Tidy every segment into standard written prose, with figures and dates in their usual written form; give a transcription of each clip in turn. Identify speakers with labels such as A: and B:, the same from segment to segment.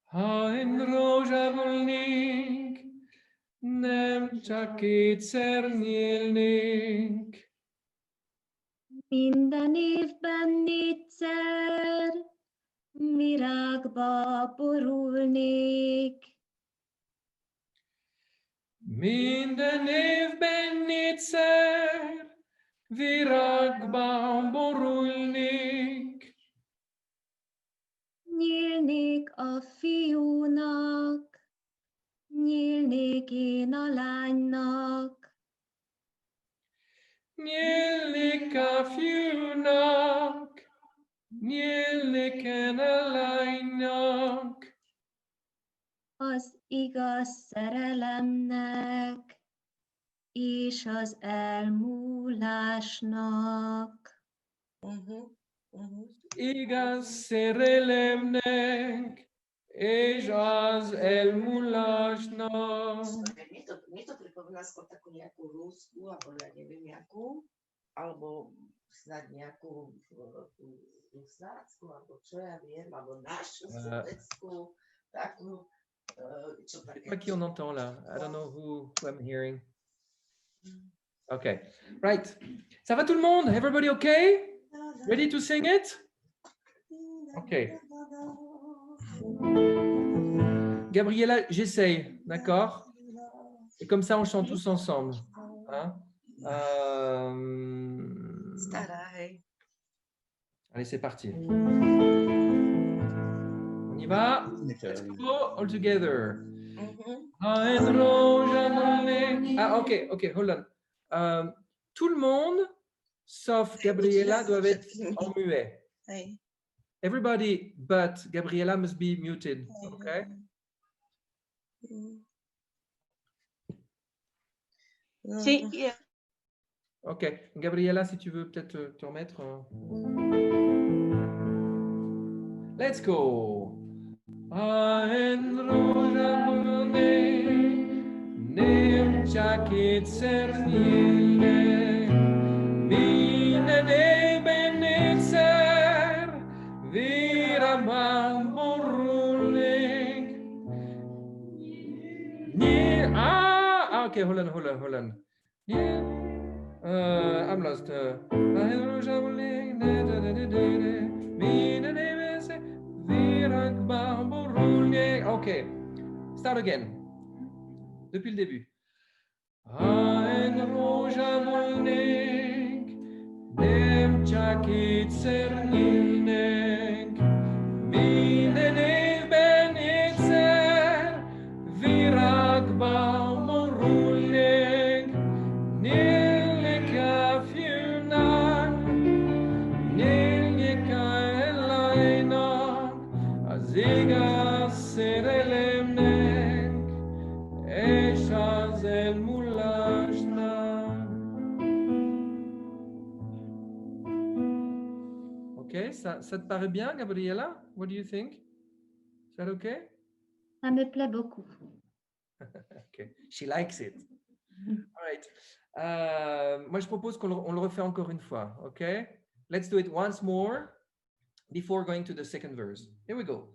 A: Ha én rózsa volnék, nem csak kétszer nyílnék.
B: Minden évben négyszer virágba borulnék.
A: Minden évben négyszer virágba borulnék.
B: Nyílnék a fiúnak, nyílnék én a lánynak.
A: Nyílnék a fiúnak, nyílnék én a lánynak.
B: Az igaz szerelemnek és az elmúlásnak.
A: Igaz szerelemnek és az elmúlásnak.
C: Mne to pripomína skôr takú nejakú rúsku, alebo ja neviem jakú, alebo snad nejakú rusnácku, alebo čo ja viem, alebo našu sovětskou, takú, čo také.
A: C'est pas qui on entend là. I don't know who I'm hearing. Okay, right. Ça va tout le monde? Everybody okay? Ready to sing it? Okay. Gabriella, j'essaye, d'accord? Et comme ça, on chante tous ensemble. Hein?
C: Staraj.
A: Allez, c'est parti. On y va. Let's go all together. Ah, ok, hold on. Tout le monde, sauf Gabriella, doivent être en muet. Everybody but Gabriella must be muted. Okay?
C: Sí, yeah.
A: Ok. Gabriella, si tu veux peut-être te remettre. Let's go. Okay, hold on. I'm lost. Okay, start again. Depuis le début. Ok, ça te paraît bien, Gabriella? What do you think? Is that okay?
B: Ça me plaît beaucoup.
A: Okay, she likes it. All right. Moi, je propose qu'on le refait encore une fois. Okay? Let's do it once more before going to the second verse. Here we go.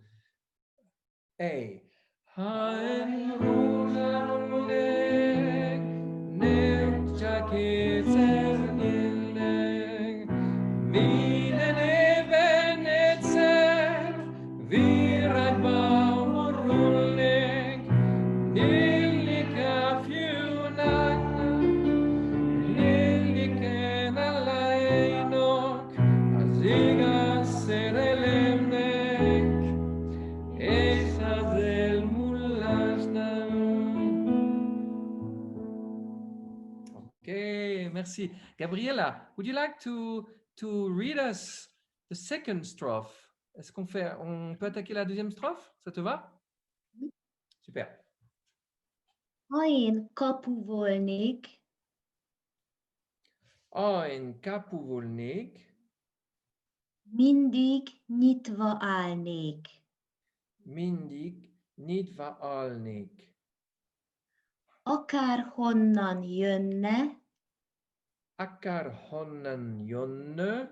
A: A. Okay, merci. Gabriella, would you like to read us the second strophe? Est-ce qu'on peut attaquer la deuxième strophe? Ça te va? Super.
B: Ha én kapu volnék,
A: Ha én kapu volnék,
B: mindig nyitva állnék.
A: mindig nyitva állnék.
B: Akárhonnan jönne,
A: Akárhonnan jönne,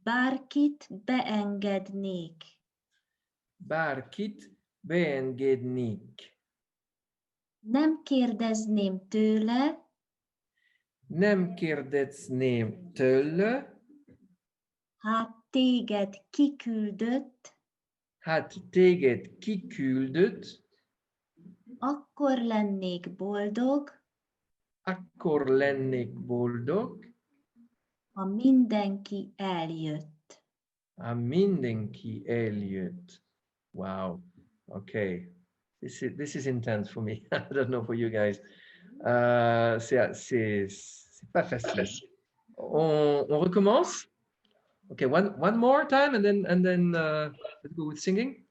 B: Bárkit beengednék.
A: Bárkit beengednék.
B: Nem kérdezném tőle,
A: Nem kérdezném tőle,
B: hát téged kiküldött,
A: hát téged kiküldött,
B: akkor lennék boldog,
A: akkor lennék boldog,
B: ha mindenki eljött.
A: ha mindenki eljött. Wow. Okay. This is intense for me. I don't know for you guys. C'est pas facile. On recommence? Okay, one more time and then let's go with singing.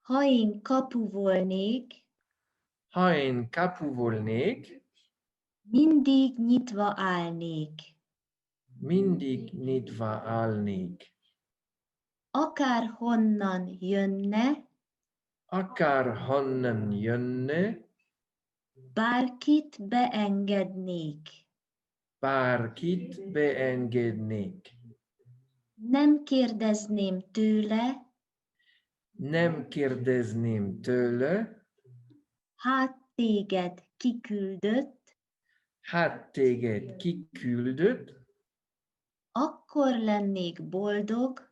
B: Ha én kapu volnék,
A: Ha én kapu volnék,
B: mindig nyitva állnék.
A: mindig nyitva állnék.
B: Akár honnan jönne,
A: Akár honnan jönne,
B: bárkit beengednék.
A: bárkit beengednék.
B: Nem kérdezném tőle,
A: Nem kérdezném tőle,
B: hát téged kiküldött,
A: hát téged kiküldött,
B: akkor lennék boldog,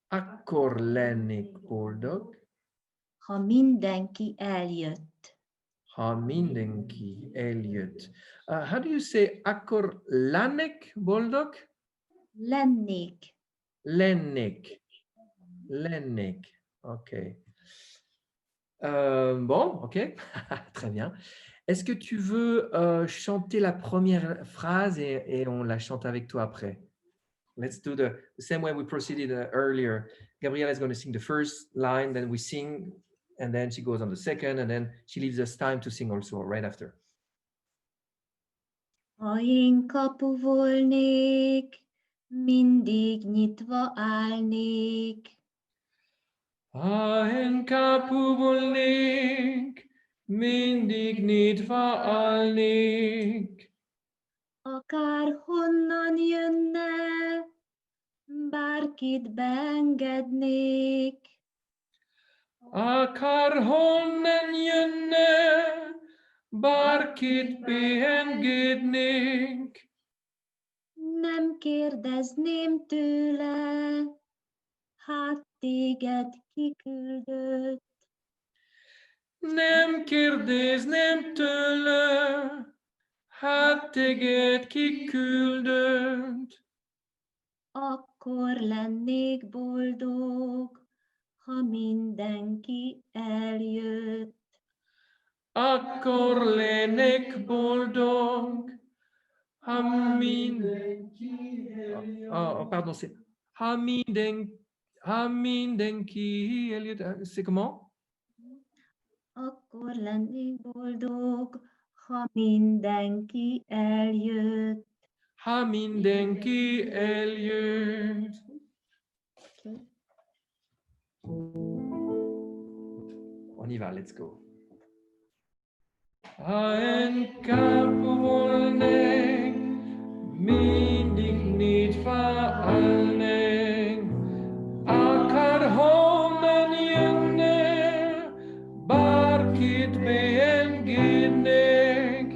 A: akkor lennék boldog,
B: ha mindenki eljött.
A: ha mindenki eljött. How do you say akkor lennék boldog?
B: Lennék.
A: Lennék. Lennék. Ok. Bon, ok. Très bien. Est-ce que tu veux chanter la première phrase et on la chante avec toi après? Let's do the same way we proceeded earlier. Gabriella is going to sing the first line, then we sing, and then she goes on the second, and then she leaves us time to sing also right after.
B: Ha én kapu volnék, mindig nyitva állnék.
A: Ha én kapu volnék, mindig nyitva állnék.
B: Akár honnan jönne, bárkit beengednék.
A: Akár honnan jönne, bárkit beengednék.
B: Nem kérdezném tőle, hát téged kiküldött.
A: Nem kérdezném tőle, hát téged kiküldött.
B: Akkor lennék boldog, ha mindenki eljött.
A: Akkor lennék boldog, ha mindenki eljött. Pardon, c'est ha mindenki eljött. C'est comment?
B: Akkor lennék boldog, ha mindenki eljött.
A: Ha mindenki eljött. On y va, let's go. Ha én kapu volnék, mindig nyitva állnék. Akár honnan jönne, bárkit beengednék.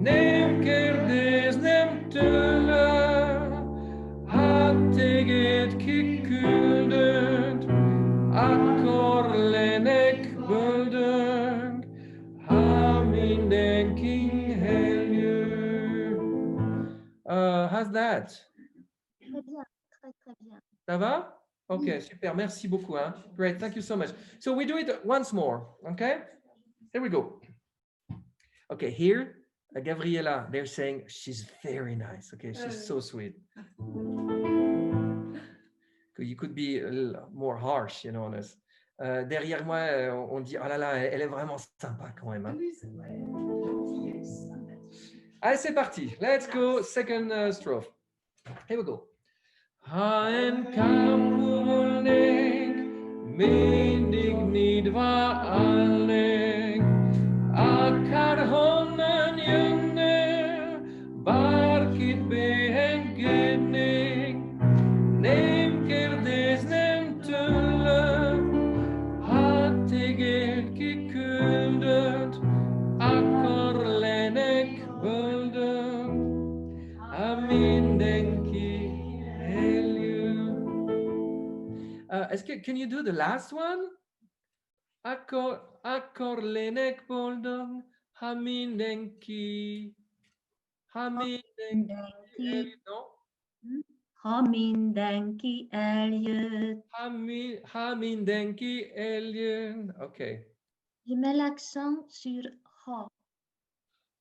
A: Nem kérdezném tőle, hát téged kiküldött. Akkor lennék boldog, ha mindenki eljött. How's that?
B: Très bien, très très bien.
A: Ça va? Ok, super. Merci beaucoup. Hein? Great. Thank you so much. So we do it once more. Okay? Here we go. Okay, here, Gabriella, they're saying she's very nice. Okay, she's so sweet. You could be a little more harsh, you know, on us. Derrière moi, on dit, oh là là, elle est vraiment sympa quand même. Hein?
C: Oui, c'est vrai. Gentillesse.
A: Allez, c'est parti. Let's go. Second strophe. Here we go. Ha én kapu volnék, mindig nyitva állnék. Akár honnan jönne, bárkit beengednék. can you do the last one? Akkor lenek boldog, ha mindenki
B: Mindenki,
A: no?
B: ha mindenki eljött.
A: Ha mindenki eljön. Okay.
B: Je mets l'accent sur ha.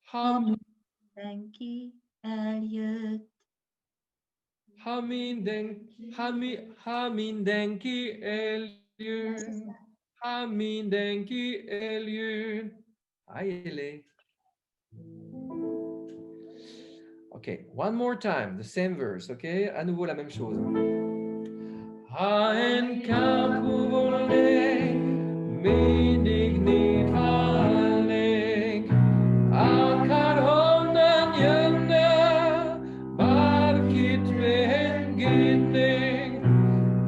B: Ha mindenki eljött.
A: Ha mindenki eljön. Ha mindenki eljön. Allez. Okay, one more time, the same verse, okay? À nouveau la même chose. Ha en kampul volnék, mindig nyitálnék, akárhonnan jönne, bárkit megengednék,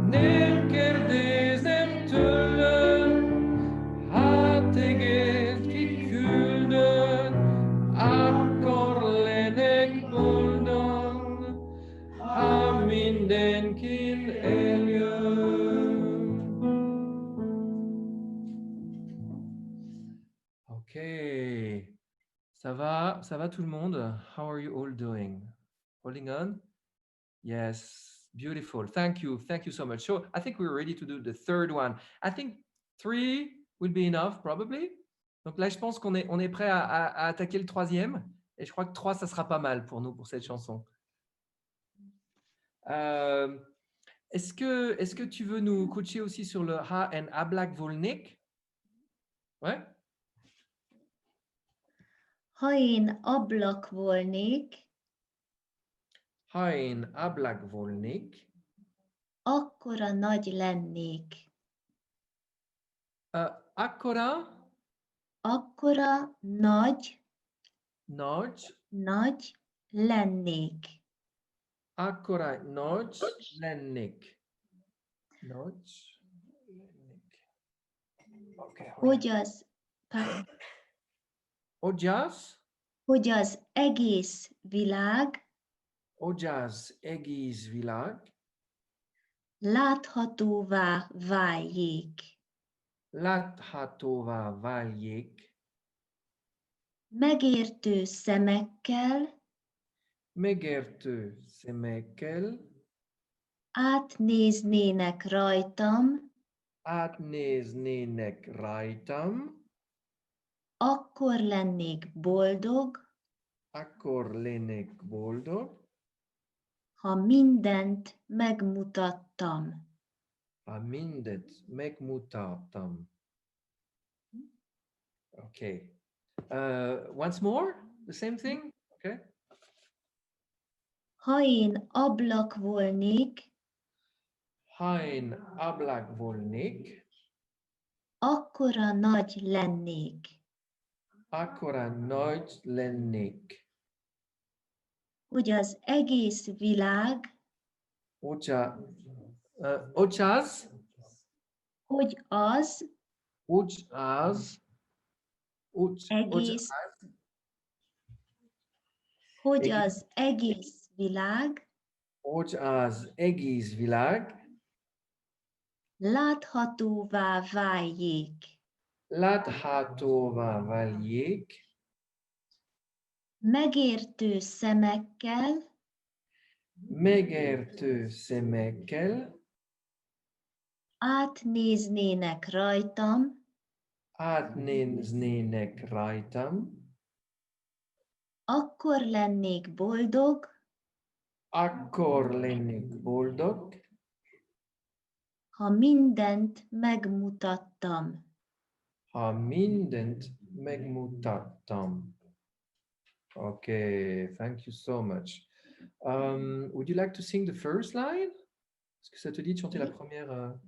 A: nem kérdezem tőled, hát téged kiküldött, akkor lennék boldog, ha mindenkin eljön. Okay. Ça va tout le monde? How are you all doing? Holding on? Yes, beautiful. Thank you so much. So I think we're ready to do the third one. I think 3 will be enough, probably. Donc là, je pense qu'on est prêt à attaquer le troisième. Et je crois que 3, ça sera pas mal pour nous, pour cette chanson. Est-ce que tu veux nous coacher aussi sur le Ha en ablak volnik? Ouais?
B: Ha én ablak volnék,
A: Ha en ablak volnik.
B: akkora nagy lennék.
A: Akkora
B: nagy lennék.
A: Akkora nagy lennék. Okay.
B: Hogy az egész világ láthatóvá váljék. Megértő szemekkel átnéznének rajtam, akkor lennék boldog, ha mindent megmutattam.
A: Okay. Once more, the same thing. Okay.
B: Ha én ablak volnék,
A: Ha én ablak volnék,
B: akkora nagy lennék. Hogy az egész világ, hogy az egész világ láthatóvá váljék. Megértő szemekkel átnéznének rajtam, akkor lennék boldog, ha mindent megmutattam.
A: Okay, thank you so much. Would you like to sing the first line? Est-ce que ça te dit de chanter la première?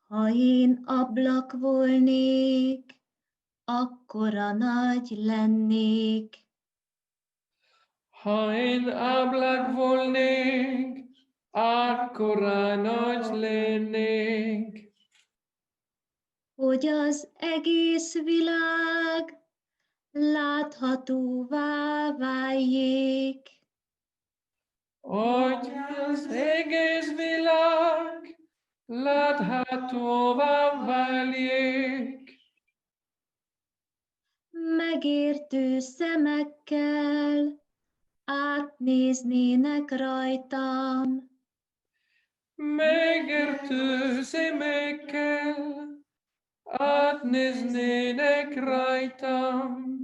B: Ha én ablak volnék, akkora nagy lennék.
A: Ha én ablak volnék, akkora nagy lennék.
B: Hogy az egész világ láthatóvá váljék.
A: Oityas egész világ, láthatóvá váljék.
B: Megértő szemekkel átnéznének rajtam.
A: Megértő szemekkel átnéznének rajtam.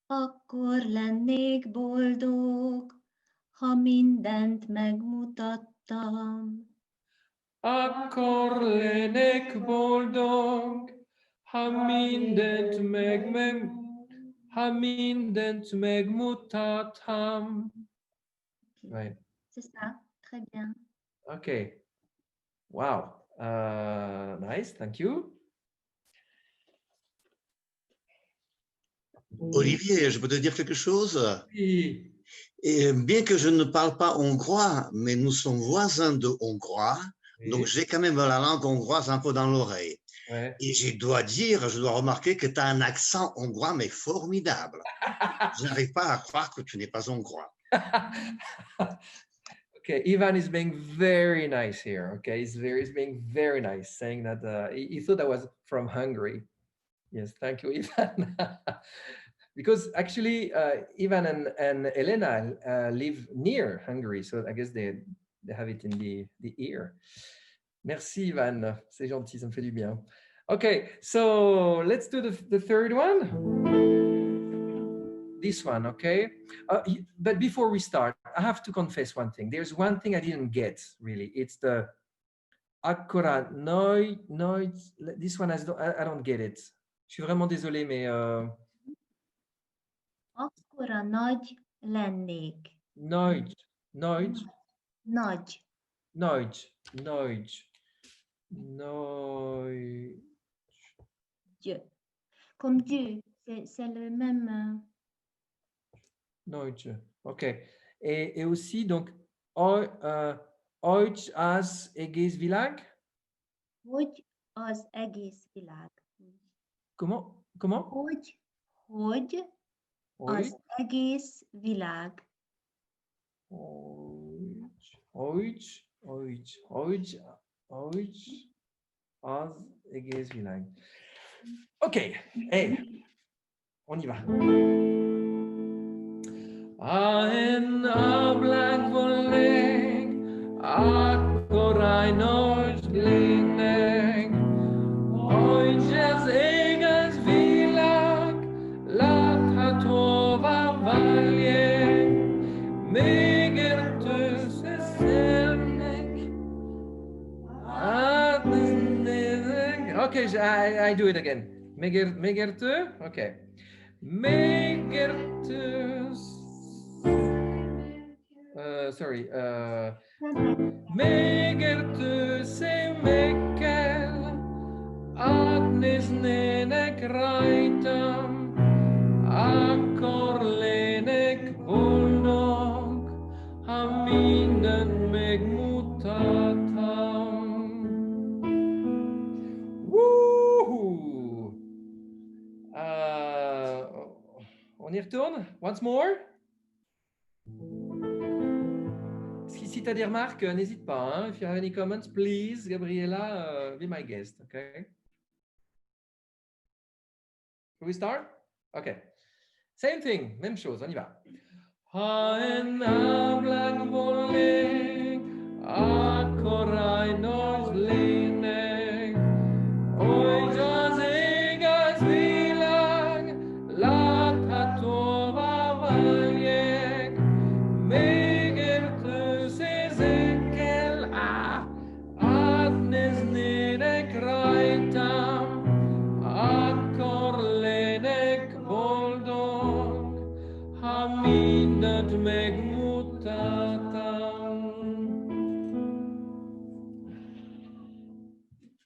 B: Akkor lennék boldog, ha mindent megmutattam.
A: Akkor lennék boldog, ha mindent megmutattam. Right.
B: C'est ça, très bien.
A: Okay. Wow. Nice. Thank you.
D: Olivier, je peux te dire quelque chose?
A: Oui.
D: Et bien que je ne parle pas hongrois, mais nous sommes voisins de hongrois,
A: Oui.
D: donc j'ai quand même la langue hongroise un peu dans l'oreille.
A: Ouais.
D: Et je dois remarquer que tu as un accent hongrois, mais formidable. Je n'arrive pas à croire que tu n'es pas hongrois.
A: Okay, Ivan is being very nice here. Okay, he's being very nice, saying that he thought I was from Hungary. Yes, thank you, Ivan. Because actually, Ivan and Elena live near Hungary, so I guess they have it in the ear. Merci, Ivan. C'est gentil, ça me fait du bien. Okay, so let's do the third one. This one, okay? But before we start, I have to confess one thing. There's one thing I didn't get, really. It's the akkora noi. This one, I don't get it. Je suis vraiment désolé, mais...
B: Akkora nagy lennék.
A: Nagy.
B: Nagy. Dieu. Comme Dieu, c'est le même...
A: Nagy. Ok. Et aussi, donc, Hogy az egész világ?
B: Hogy az egész világ.
A: Comment?
B: Hogy az egész világ.
A: Hogy az egész világ. Ok, hey, on y va. En ablak volleng, akkora nagy lényeg, hogy az egész világ láthatóvá váljék, megértő szemnek átnéznek. Okay, I do it again. Megértő, okay. Megértő, sorry, megértő szemekkel átnéznének rajtam, akkor lennék boldog, ha mindent megmutattam. Woohoo! On y retourne? Once more? Si tu as des remarques, n'hésite pas. Hein? If you have any comments, please, Gabriela, be my guest. Okay? Shall we start? Okay. Same thing, même chose, on y va. En ablak volleng, akkora nagy lényeg, hogy az egész világ láthatóvá váljék, megértő szézekkel átnéznének rajtam, akkor lennék boldog, ha mindent megmutattam.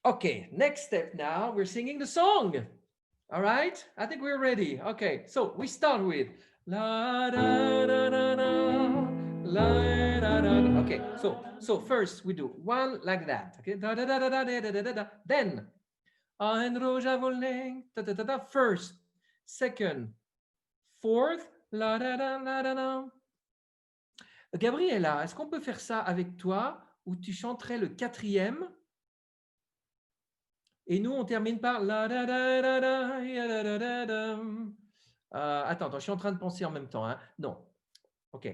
A: Okay, next step now, we're singing the song. All right, I think we're ready. Okay, so we start with la da da da da, la da da da. Okay, so first we do one like that. Okay, da da da da da da da da da. Then en roja volleng, da da da da. First, second, fourth, la da da da da da. Gabriela, est-ce qu'on peut faire ça avec toi où tu chanterais le 4e et nous on termine par la da da da da ya da da da da. Attends, je suis en train de penser en même temps. Hein. Non. Ok.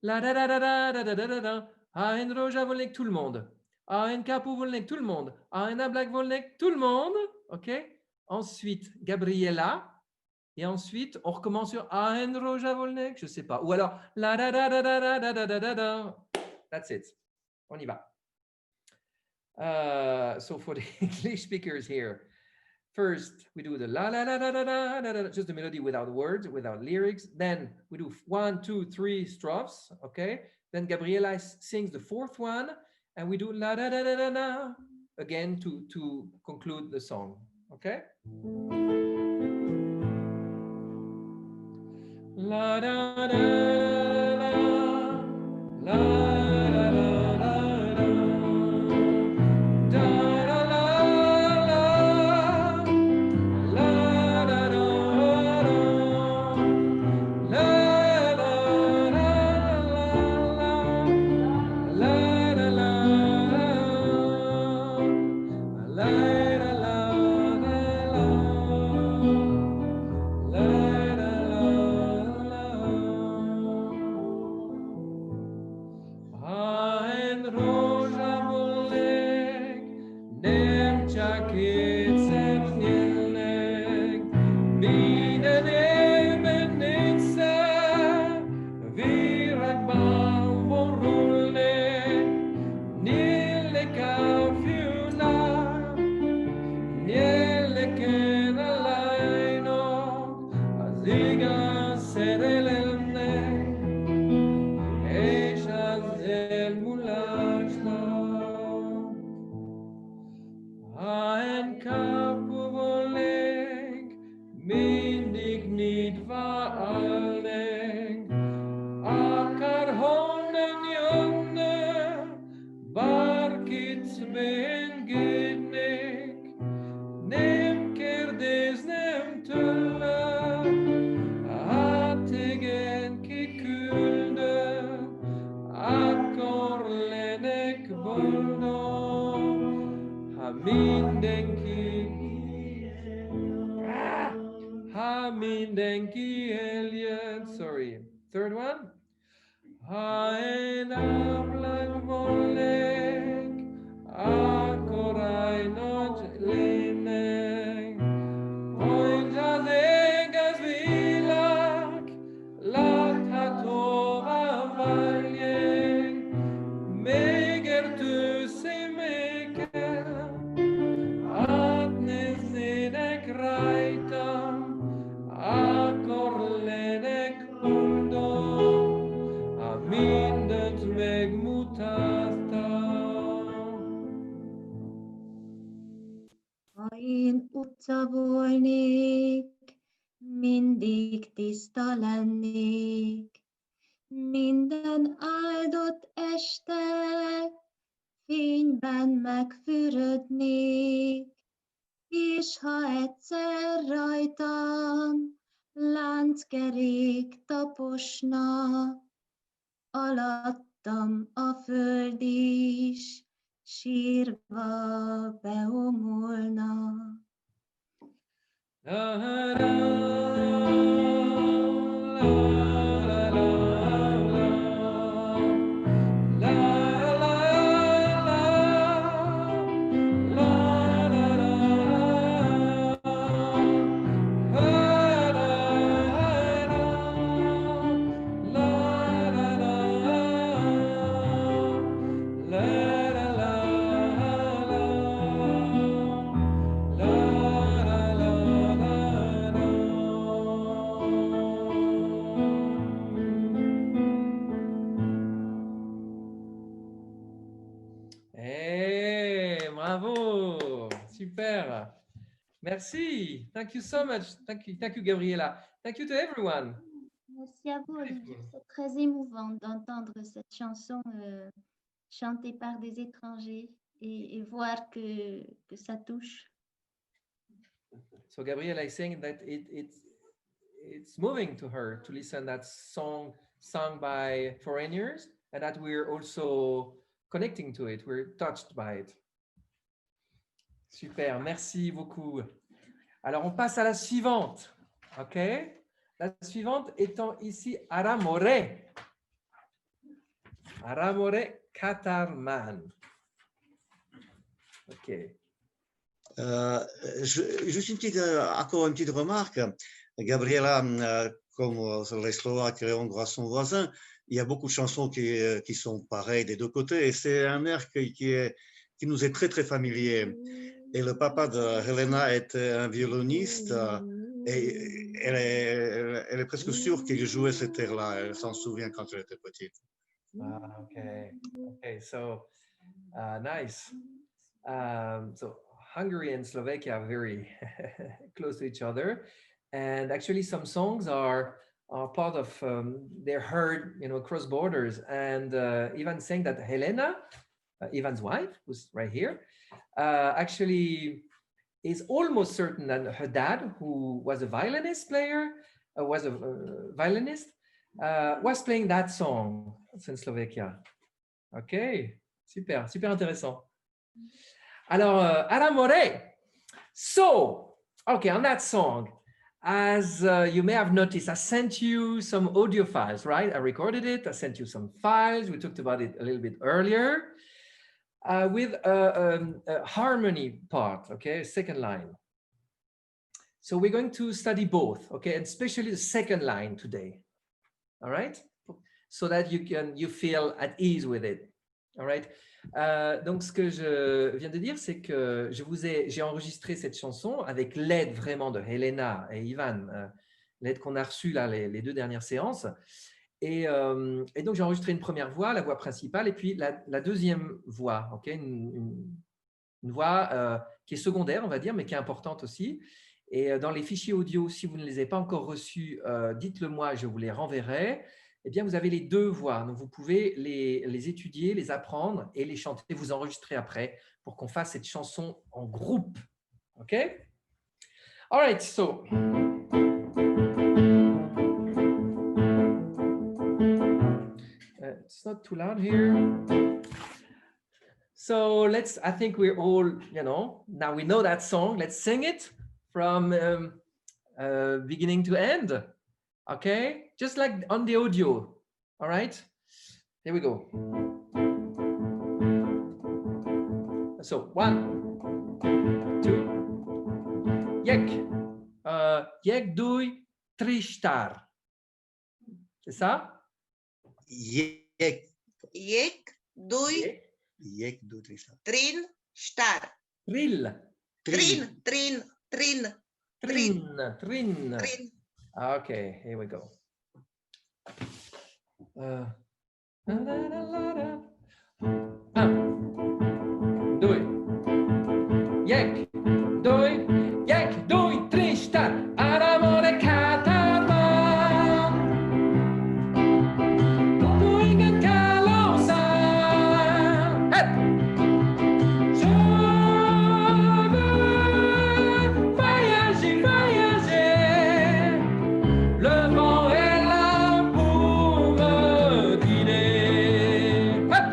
A: La da da da da da da da da da. Ein roja volnek tout le monde. Ein capo volnek tout le monde. Ein black volnek tout le monde. Ok. Ensuite, Gabriela. Et ensuite, on recommence sur Ein roja volnek. Je sais pas. Ou alors la da da da da da da da da da. That's it. On y va. So for the English speakers here, first we do the la la la la la la la, just the melody without words, without lyrics. Then we do 1, 2, 3 strophes. Okay. Then Gabriela sings the 4th one, and we do la da da da da da again to conclude the song. Okay. La da da da la. Sorry. 3rd one.
B: Ha én utca volnék, mindig tiszta lennék, minden áldott este fényben megfürödnék, és ha egyszer rajtam lánckerék taposna, alattam a föld is sírva beomolna. Bravo, super. Merci. Thank you so much. Thank you, Gabriela. Thank you to everyone. Merci à vous, Olivier. C'est très émouvant d'entendre cette chanson chantée par des étrangers et voir que ça touche.
A: So Gabriela is saying that it's moving to her to listen that song sung by foreigners and that we're also connecting to it. We're touched by it. Super, merci beaucoup. Alors, on passe à la suivante. OK? La suivante étant ici Aramore. Aramore Katarman. OK.
D: Juste encore une petite remarque. Gabriela, comme les Slovaques et les Hongrois sont voisins, il y a beaucoup de chansons qui sont pareilles des deux côtés. Et c'est un air qui nous est très, très familier. Et le papa de Helena était un violoniste et elle est presque sûre qu'il jouait cet air-là. Elle s'en souvient quand elle était petite.
A: Ah, okay. Okay, so nice. So Hungary and Slovakia are very close to each other. And actually some songs are part of, they're heard, you know, across borders. And Ivan saying that Helena, Ivan's wife, who's right here, actually is almost certain that her dad, who was a violinist player, was playing that song in Slovakia. Ok, super, super intéressant. Alors, Aramore. So, okay, on that song, as you may have noticed, I sent you some audio files, right? I recorded it. I sent you some files. We talked about it a little bit earlier. With a harmony part, okay, second line. So we're going to study both, okay, and especially the second line today, all right, so that you feel at ease with it, all right. Donc ce que je viens de dire, c'est que j'ai enregistré cette chanson avec l'aide vraiment de Helena et Ivan, l'aide qu'on a reçue là les deux dernières séances. Et donc, j'ai enregistré une première voix, la voix principale, et puis la deuxième voix, okay, une voix qui est secondaire, on va dire, mais qui est importante aussi. Et dans les fichiers audio, si vous ne les avez pas encore reçus, dites-le moi, je vous les renverrai. Eh bien, vous avez les deux voix. Donc, vous pouvez les étudier, les apprendre et les chanter, vous enregistrer après pour qu'on fasse cette chanson en groupe. OK? All right, so... It's not too loud here. So I think we're all, you know, now we know that song. Let's sing it from beginning to end. Okay? Just like on the audio. All right? Here we go. So 1, 2, Jek, duj, tri, štar. C'est ça?
C: Jek, duj, trin, štar. Trin.
A: Okay, here we go. Duj. Jek, duj, tri, štar. Aramore Katarman. Doing Kalosa. Hey! Je veux voyager. Le vent est là pour me guider. Hey!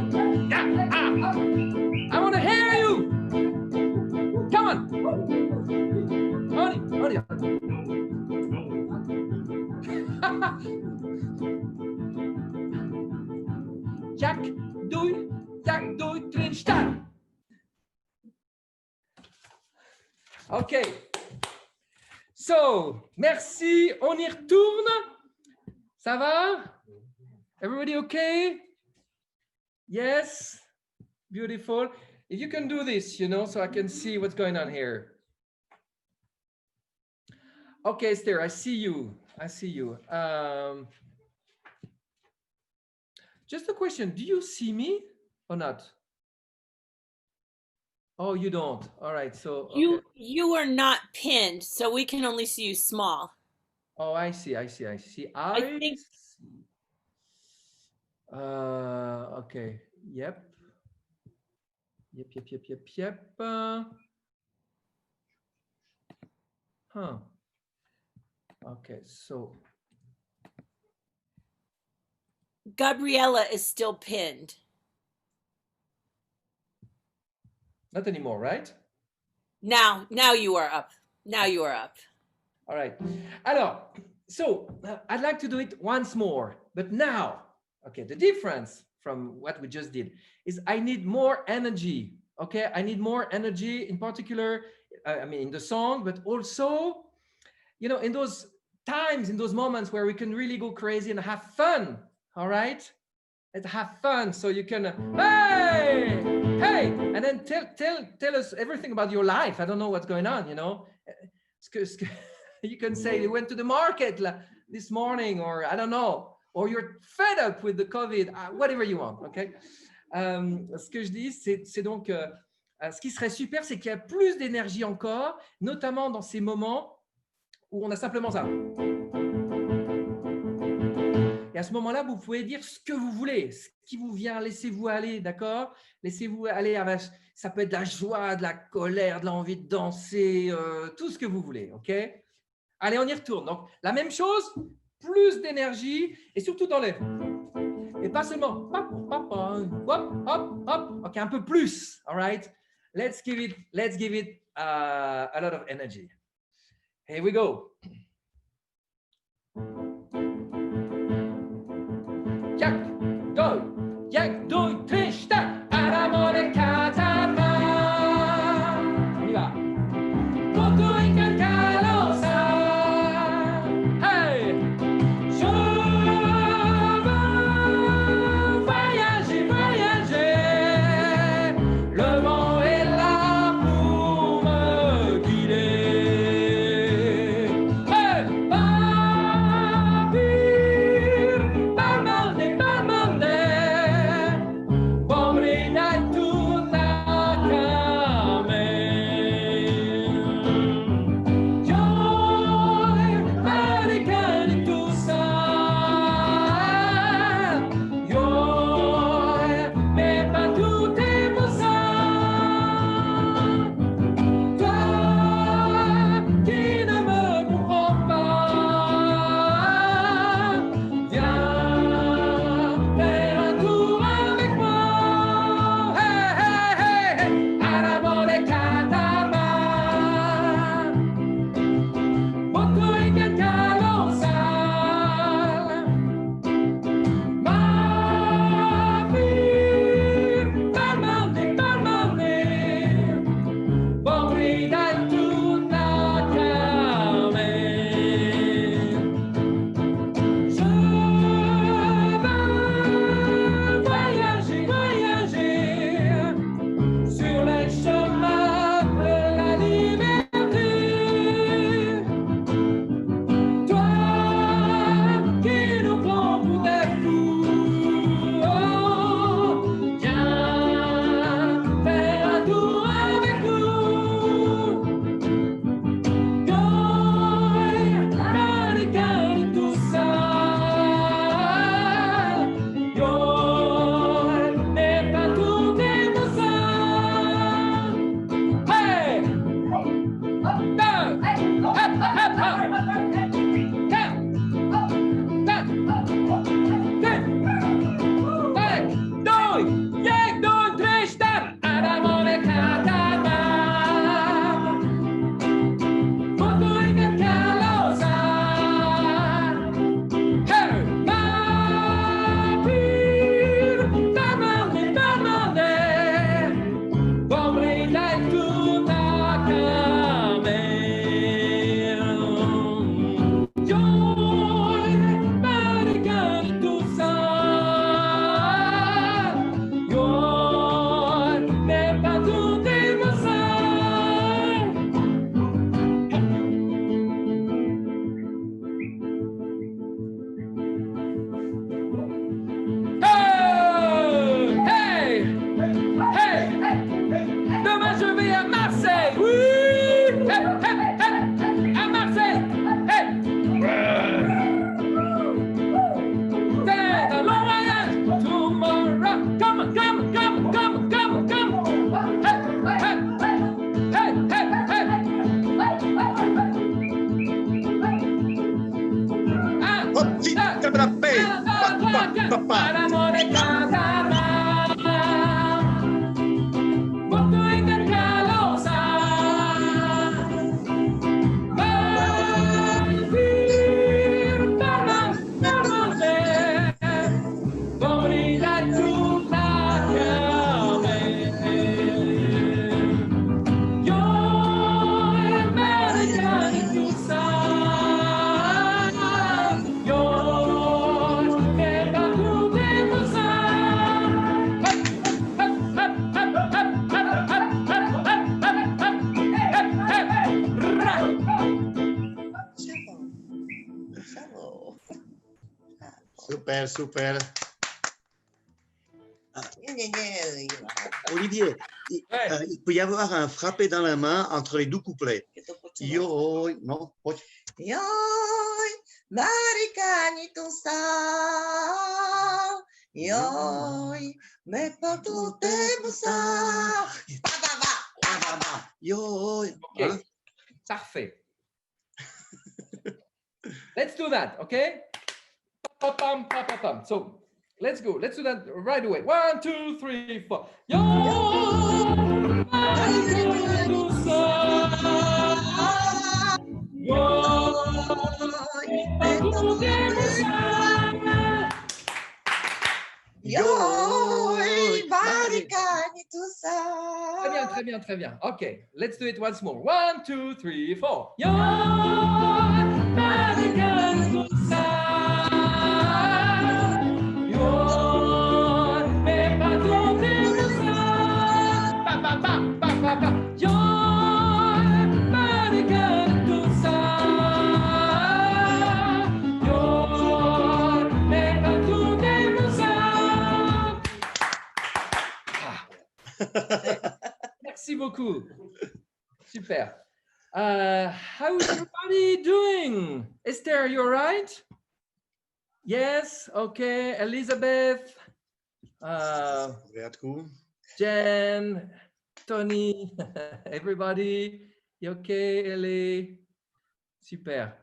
A: you. Yeah. Ah. I want to hear you. Come on. On y va. Jak, douille, trin, start. OK. So, merci. On y retourne. Ça va? Everybody okay? Yes? Beautiful. If you can do this, so I can see what's going on here. Okay, Esther, I see you. Just a question. Do you see me or not? Oh, you don't. All right. So
E: okay. You are not pinned, so we can only see you small.
A: Oh, I see. I think. Okay. Yep. Huh. Okay. So.
E: Gabriela is still pinned.
A: Not anymore, right?
E: Now you are up.
A: All right. Alors, so I'd like to do it once more, but now, okay, the difference from what we just did is I need more energy, okay? I need more energy in particular, in the song, but also, in those times, in those moments where we can really go crazy and have fun, all right? Let's have fun so you can, hey, and then tell us everything about your life. I don't know what's going on, You can say you went to the market this morning, or I don't know, or you're fed up with the COVID, whatever you want, okay? Ce que je dis, c'est donc, ce qui serait super, c'est qu'il y a plus d'énergie encore, notamment dans ces moments où on a simplement ça. Et à ce moment-là, vous pouvez dire ce que vous voulez, ce qui vous vient, laissez-vous aller, d'accord? Laissez-vous aller, ça peut être de la joie, de la colère, de l'envie de danser, tout ce que vous voulez, ok? Allez, on y retourne. Donc, la même chose, plus d'énergie et surtout dans les... Et pas seulement... Hop, hop, hop. OK, un peu plus. All right? Let's give it a lot of energy. Here we go. Jak, doj, trzy, cztery. Aramore katama. On y va. Koto ikan kalosa. Hey! Je veux voyager. Le vent est là pour me guider. Hey!
D: super, super.
C: Nie.
D: Olivier, il peut y avoir un frappé dans la main entre les deux couplets.
C: Keď to počúvam.
D: Joj, no, poď.
C: Joj, Marikáni tu stál. Joj, me patu tému stál.
D: Joj.
A: Okay. Parfait. Let's do that, okay? Pa-pa-pam, pa-pa-pam. So let's go. Let's do that right away. 1, 2, 3, 4. Yo!
C: Joj, Marikáni tu stál.
A: Très bien, très bien, très bien. Okay, let's do it once more. 1, 2, 3, 4. Yo! Merci beaucoup. Super. How is everybody doing? Esther, you all right? Yes. Okay. Elizabeth. Jen. Tony. Everybody. You okay, Ellie? Super.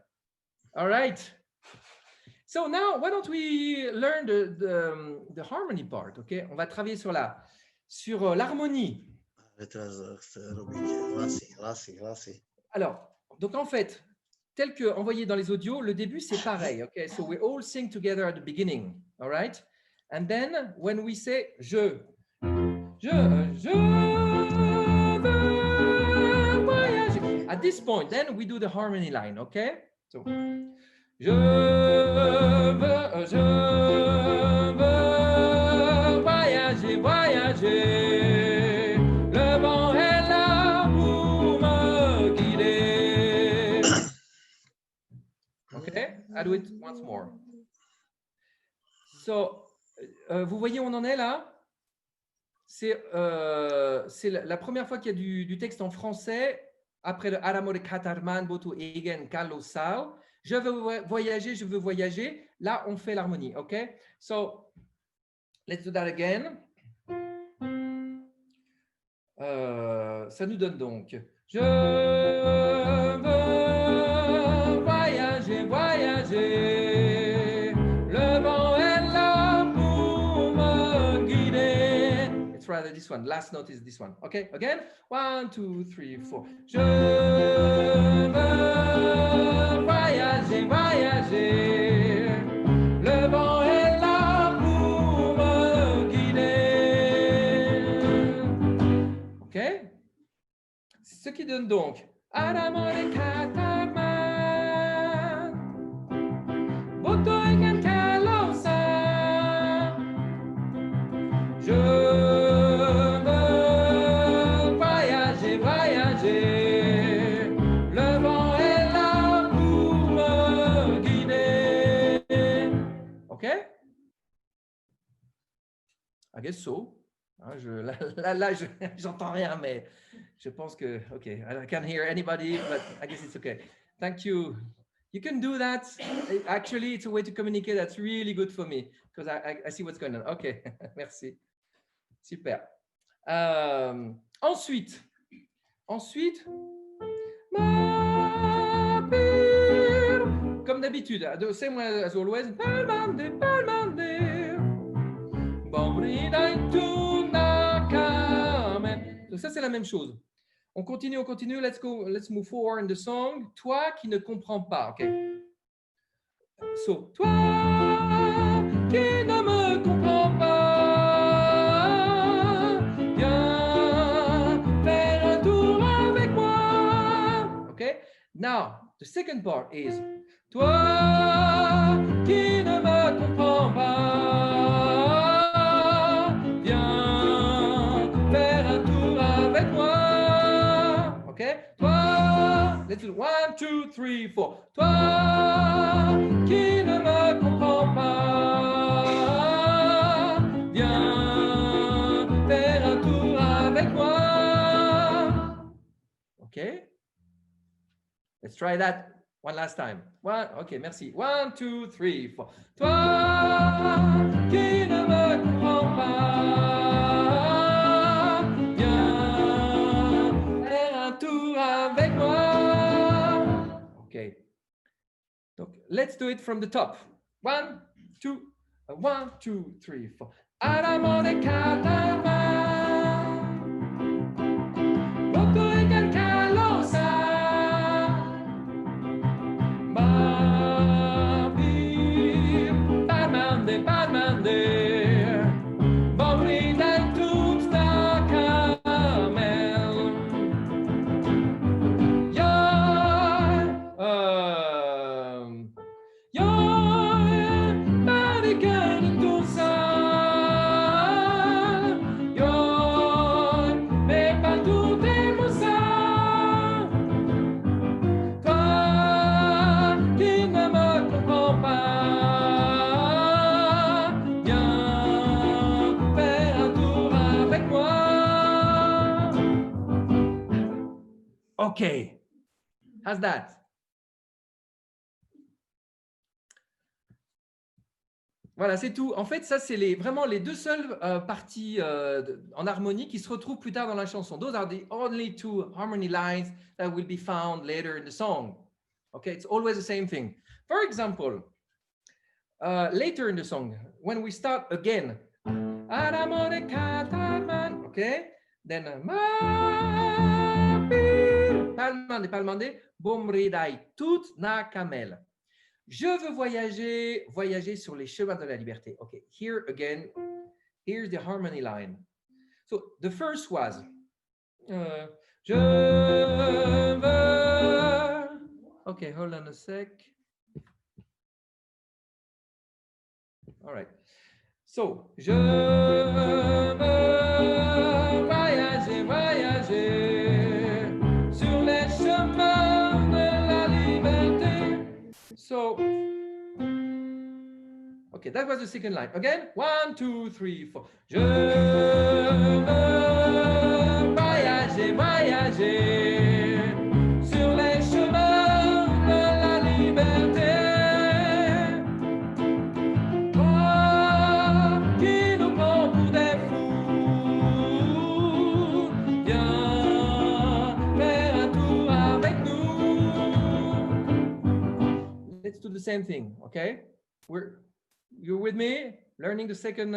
A: All right. So now, why don't we learn the harmony part? Okay. On va travailler sur l'harmonie. Alors, donc en fait, tel que envoyé dans les audios, le début c'est pareil. Okay, so we all sing together at the beginning, all right? And then when we say je veux voyager. At this point, then we do the harmony line, okay? So je veux voyager, voyager. I do it once more. So, vous voyez où on en est là? C'est la première fois qu'il y a du texte en français après le Aramore Katarman Botu Egen Kalosao. Je veux voyager, je veux voyager. Là, on fait l'harmonie, ok? So, let's do that again. Ça nous donne donc je veux voyager, voyager. Le vent est là pour me guider. It's rather this one. Last note is this one. Okay, again. 1, 2, 3, 4. Je veux voyager, voyager. Le vent est là pour me guider. Ok? Ce qui donne donc Aramore Katarman Botoigan Kalosa. Je veux voyager, voyager. Le vent est là pour me guider. Ok? I guess so. Là, j'entends rien, mais je pense que, OK, I can't hear anybody, but I guess it's OK. Thank you. You can do that. Actually, it's a way to communicate that's really good for me because I see what's going on. OK, merci. Super. Ensuite, comme d'habitude, same as always, donc ça, c'est la même chose. On continue. Let's go. Let's move forward in the song. Toi qui ne comprends pas. OK. So, toi qui ne me comprends pas, viens faire un tour avec moi. OK. Now, the second part is toi qui ne me comprends pas, viens faire un tour avec moi. OK? Toi, let's do 1, 2, 3, 4. Toi qui ne me comprends pas. Let's try that one last time. One, okay, merci. 1, 2, 3, 4. Toi qui ne me comprends pas, viens faire un tour avec moi. Okay. Donc, let's do it from the top. 1, 2, 1, 2, 3, 4. Adamo de Catama. Poco e calcalosa. Palmande, Bobri dans toute ta camel. Marica de tout ça. Mais pas tout est moussa. Toi qui ne me comprends pas. Okay, how's that? Voilà, c'est tout. En fait, ça, c'est vraiment les deux seules parties en harmonie qui se retrouvent plus tard dans la chanson. Those are the only two harmony lines that will be found later in the song. Okay, it's always the same thing. For example, later in the song, when we start again, okay, then palmande, bomridai, toute na camel. Je veux voyager sur les chemins de la liberté. Okay, here again, here's the harmony line. So the first was, je veux. Okay, hold on a sec. All right. So, je veux voyager sur les chemins de la liberté. So, okay, that was the second line. Again, 1, 2, 3, 4. Je veux voyager sur les chemins de la liberté. Let's do the same thing, okay? You're with me? Learning the second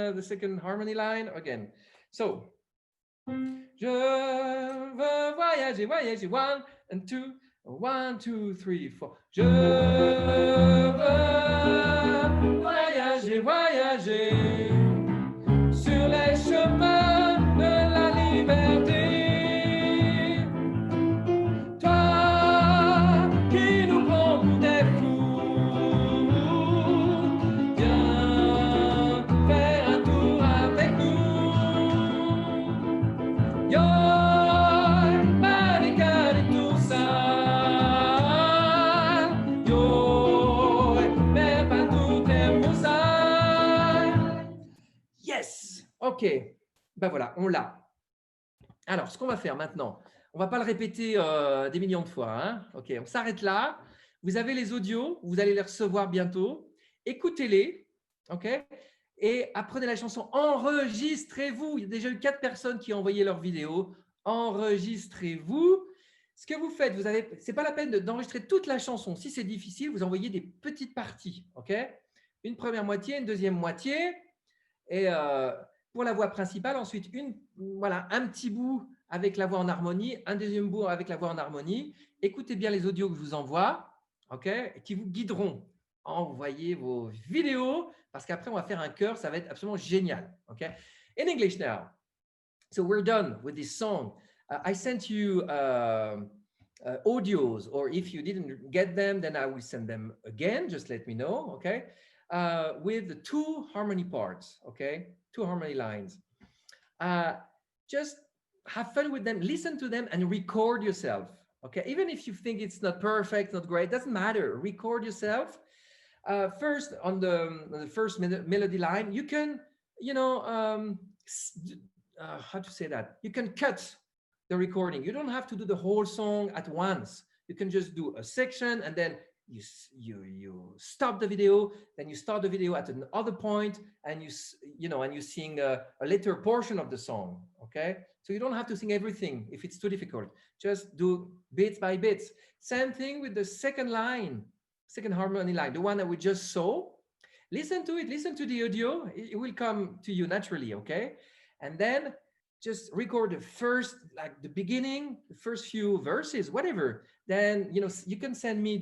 A: harmony line again. So, je veux voyager. 1 and 2, 1, 2, 3, 4. Je veux voyager sur les chemins de la liberté. Ok, ben voilà, on l'a. Alors, ce qu'on va faire maintenant, on ne va pas le répéter des millions de fois. Hein. Ok, on s'arrête là. Vous avez les audios, vous allez les recevoir bientôt. Écoutez-les, ok, et apprenez la chanson. Enregistrez-vous. Il y a déjà eu 4 personnes qui ont envoyé leur vidéo. Enregistrez-vous. Ce que vous faites, c'est pas la peine d'enregistrer toute la chanson. Si c'est difficile, vous envoyez des petites parties, ok. Une première moitié, une deuxième moitié, et pour la voix principale, ensuite un petit bout avec la voix en harmonie, un deuxième bout avec la voix en harmonie. Écoutez bien les audios que je vous envoie, ok, qui vous guideront. Envoyez vos vidéos parce qu'après on va faire un chœur, ça va être absolument génial, ok. In English now. So we're done with this song. I sent you audios, or if you didn't get them, then I will send them again. Just let me know, okay? With the 2 harmony parts, okay? 2 harmony lines. Just have fun with them, listen to them, and record yourself, okay? Even if you think it's not perfect, not great, doesn't matter. Record yourself. First, on the first melody line, you can, how to say that? You can cut the recording. You don't have to do the whole song at once. You can just do a section and then you stop the video, then you start the video at another point, and you sing a later portion of the song. Okay, so you don't have to sing everything if it's too difficult. Just do bits by bits. Same thing with the second line, second harmony line, the one that we just saw. Listen to it, listen to the audio. It will come to you naturally. Okay, and then just record the first, like the beginning, the first few verses, whatever. Then, you can send me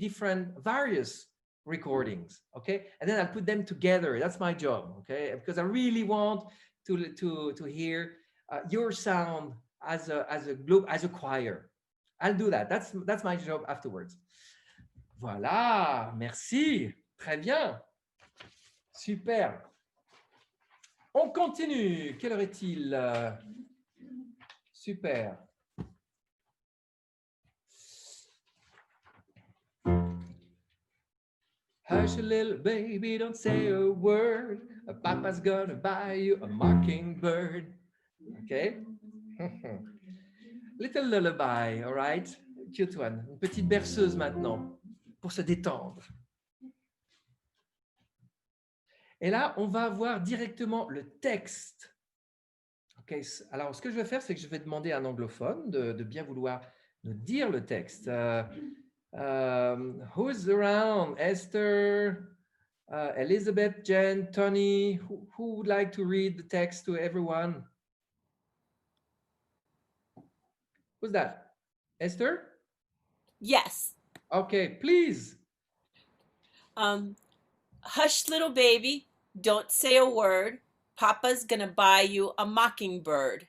A: various recordings, okay? And then I'll put them together. That's my job, okay? Because I really want to hear your sound as a choir. I'll do that. That's my job afterwards. Voilà, merci. Très bien. Super. On continue. Quelle heure est-il? Super. Hush, little baby, don't say a word. Papa's gonna buy you a mockingbird. Okay? Little lullaby, all right? Cute one. Une petite berceuse maintenant, pour se détendre. Et là, on va voir directement le texte. Okay. Alors, ce que je vais faire, c'est que je vais demander à un anglophone de bien vouloir nous dire le texte. Who's around? Esther, Elizabeth, Jen, Tony, who would like to read the text to everyone? Who's that? Esther?
E: Yes.
A: Okay, please.
E: Hush, little baby, don't say a word. Papa's gonna buy you a mockingbird.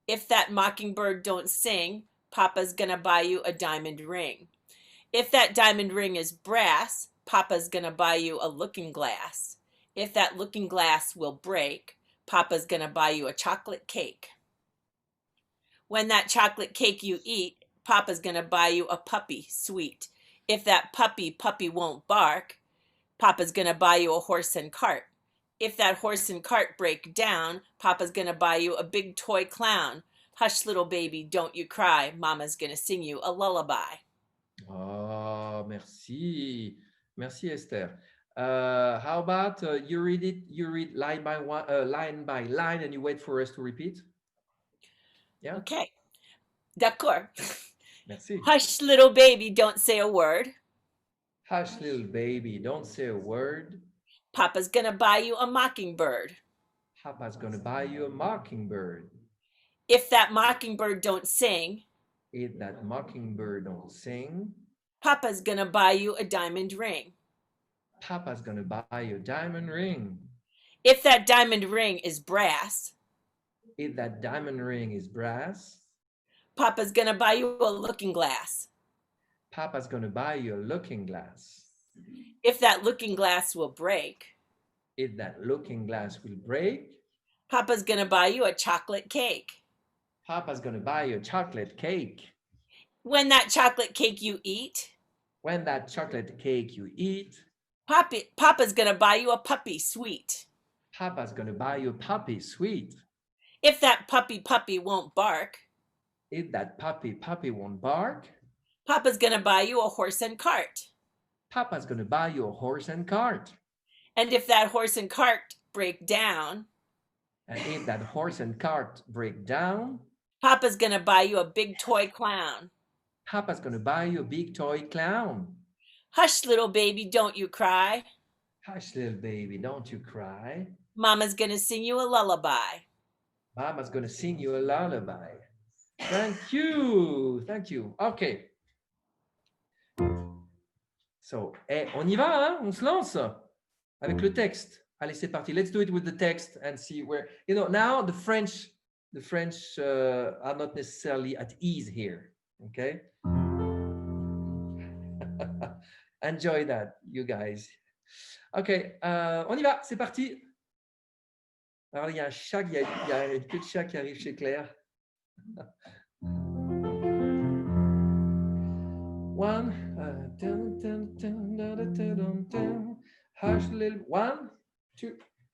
E: If that mockingbird don't sing, Papa's gonna buy you a diamond ring. If that diamond ring is brass, Papa's gonna buy you a looking glass. If that looking glass will break, Papa's gonna buy you a chocolate cake. When that chocolate cake you eat, Papa's gonna buy you a puppy sweet. If that puppy won't bark, Papa's gonna buy you a horse and cart. If that horse and cart break down, Papa's gonna buy you a big toy clown. Hush, little baby, don't you cry. Mama's gonna sing you a lullaby.
A: Oh, merci. Merci, Esther. How about you read it? You read line by line, and you wait for us to repeat? Yeah.
E: Okay. D'accord.
A: Merci.
E: Hush, little baby, don't say a word.
A: Hush, little baby, don't say a word.
E: Papa's gonna buy you a mockingbird.
A: Papa's gonna buy you a mockingbird.
E: If that mockingbird don't sing,
A: if that mockingbird don't sing,
E: Papa's gonna buy you a diamond ring.
A: Papa's gonna buy you a diamond ring.
E: If that diamond ring is brass,
A: if that diamond ring is brass,
E: Papa's gonna buy you a looking glass.
A: Papa's gonna buy you a looking glass.
E: If that looking glass will break,
A: if that looking glass will break,
E: Papa's gonna buy you a chocolate cake.
A: Papa's gonna buy you a chocolate cake.
E: When that chocolate cake you eat,
A: when that chocolate cake you eat,
E: Papa's gonna buy you a puppy sweet.
A: Papa's gonna buy you a puppy sweet.
E: If that puppy won't bark,
A: if that puppy won't bark,
E: Papa's gonna buy you a horse and cart.
A: Papa's gonna buy you a horse and cart.
E: And if that horse and cart break down,
A: and if that horse and cart break down,
E: Papa's gonna buy you a big toy clown.
A: Papa's gonna buy you a big toy clown.
E: Hush, little baby, don't you cry.
A: Hush, little baby, don't you cry.
E: Mama's gonna sing you a lullaby.
A: Mama's gonna sing you a lullaby. Thank you. Thank you. Okay. So, on y va, hein? On se lance avec le texte. Allez, c'est parti. Let's do it with the text and see where, now the French are not necessarily at ease here. Okay. Enjoy that, you guys. Ok, on y va, c'est parti. Alors, il y a un chat, il y a une queue de chat qui arrive chez Claire. One, hush little, 1, 2,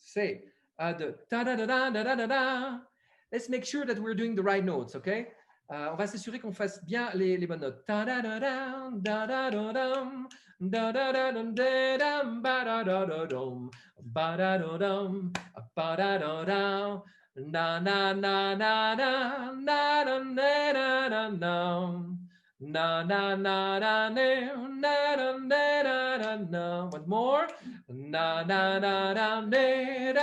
A: say the da da da da da da da. Let's make sure that we're doing the right notes, okay? On va s'assurer qu'on fasse bien les bonnes notes. Da da da da da da da dum, da da da dum da dum, ba da da da dum, ba da da dum, ba da da da. Na na na na na na na na na na. Na na na na na na na na na. One more. Na na na na na na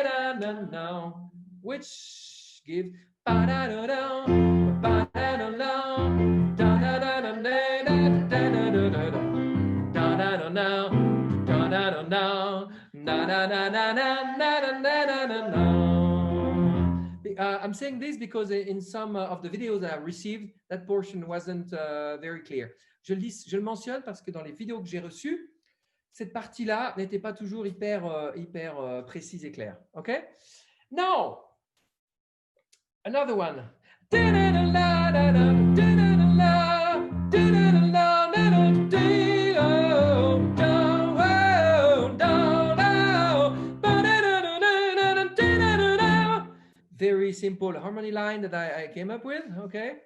A: na na na. Which gives ba da da da ba da da da da da da da da da da da da da da da da na na na na na na na na na. I'm saying this because in some of the videos that I received, that portion wasn't very clear. Je le mentionne parce que dans les vidéos que j'ai reçues, cette partie-là n'était pas toujours hyper précise et claire. OK? Now, another one. Very simple harmony line that I came up with. Okay,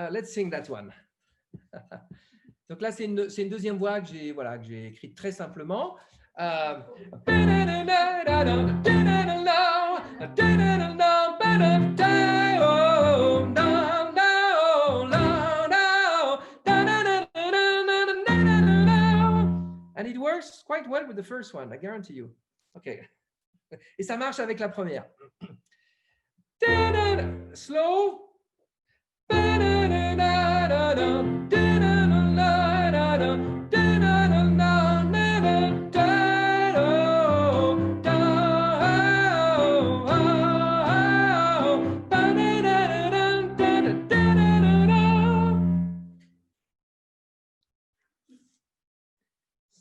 A: let's sing that one. Donc là, c'est une deuxième voix que j'ai écrite très simplement. And it works quite well with the first one, I guarantee you. Okay. Et ça marche avec la première. Slow.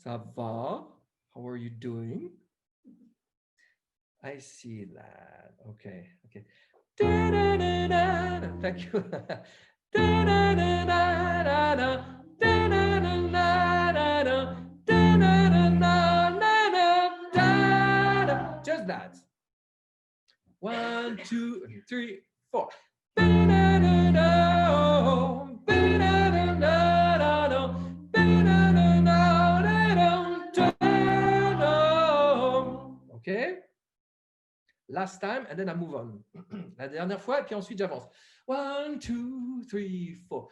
A: Ça va? How are you doing? I see that. Okay. Okay. Thank you. Just that. 1, 2, 3, 4. Okay. Last time, and then I move on. La dernière fois, et puis ensuite j'avance. 1, 2, 3, 4.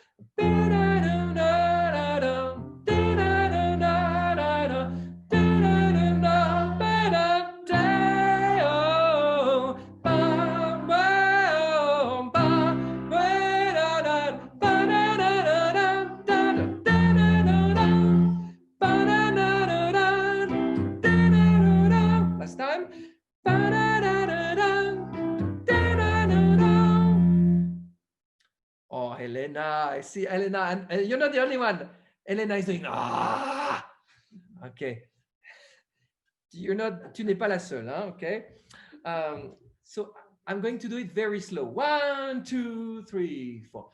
A: Last time. Oh, Elena, I see Elena, and you're not the only one. Elena is doing Okay. Tu n'es pas la seule, hein? Okay. So I'm going to do it very slow. 1, 2, 3, 4.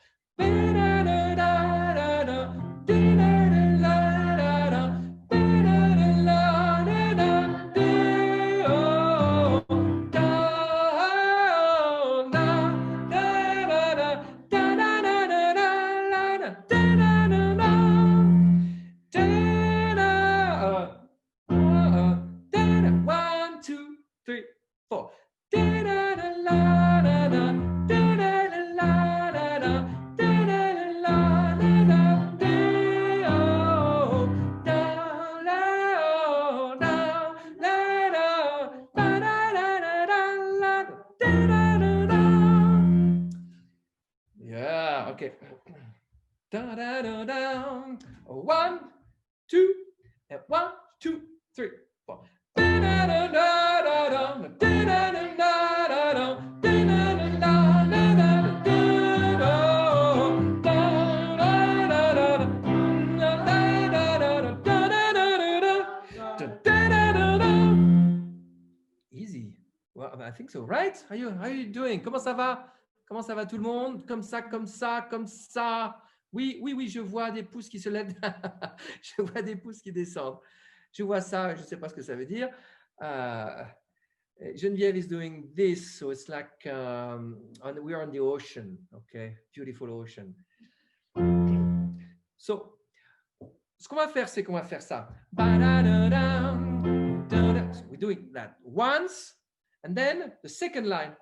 A: Yeah, okay. 1, 2, and 1, 2, 3, 4. Easy. Well, I think so, right? How are you doing? Comment ça va? Comment ça va tout le monde? Comme ça, comme ça, comme ça. Oui, oui, oui, je vois des pouces qui se lèvent. Je vois des pouces qui descendent. Je vois ça, je ne sais pas ce que ça veut dire. Geneviève is doing this, so it's like we're on the ocean, okay? Beautiful ocean. So, ce qu'on va faire, c'est qu'on va faire ça. So we're doing that once, and then the second line,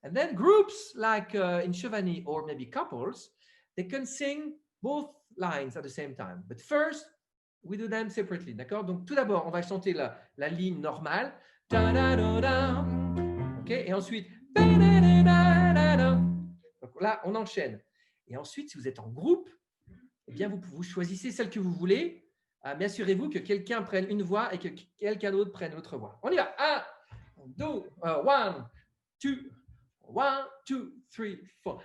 A: and then groups like in Chevigny or maybe couples, they can sing both lines at the same time. But first, we do them separately, d'accord? Donc tout d'abord, on va chanter la ligne normale, ok? Et ensuite, donc là, on enchaîne. Et ensuite, si vous êtes en groupe, eh bien, vous choisissez celle que vous voulez, mais assurez-vous que quelqu'un prenne une voix et que quelqu'un d'autre prenne l'autre voix. On y va. 1, 2, 1, 2, 1, 2, 3, 4.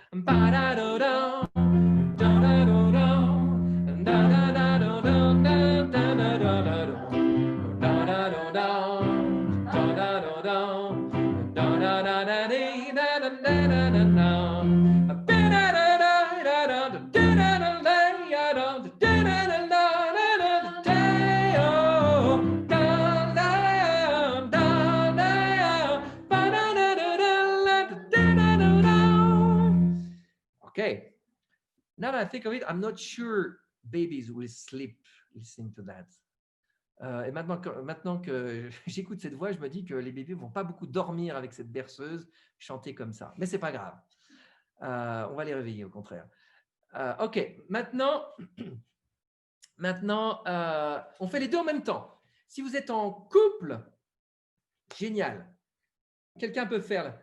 A: Okay. Now that I think of it, I'm not sure babies will sleep listening to that. Et maintenant que j'écoute cette voix, je me dis que les bébés vont pas beaucoup dormir avec cette berceuse chanter comme ça. Mais c'est pas grave. On va les réveiller au contraire. Ok. Maintenant, on fait les deux en même temps. Si vous êtes en couple, génial. Quelqu'un peut faire.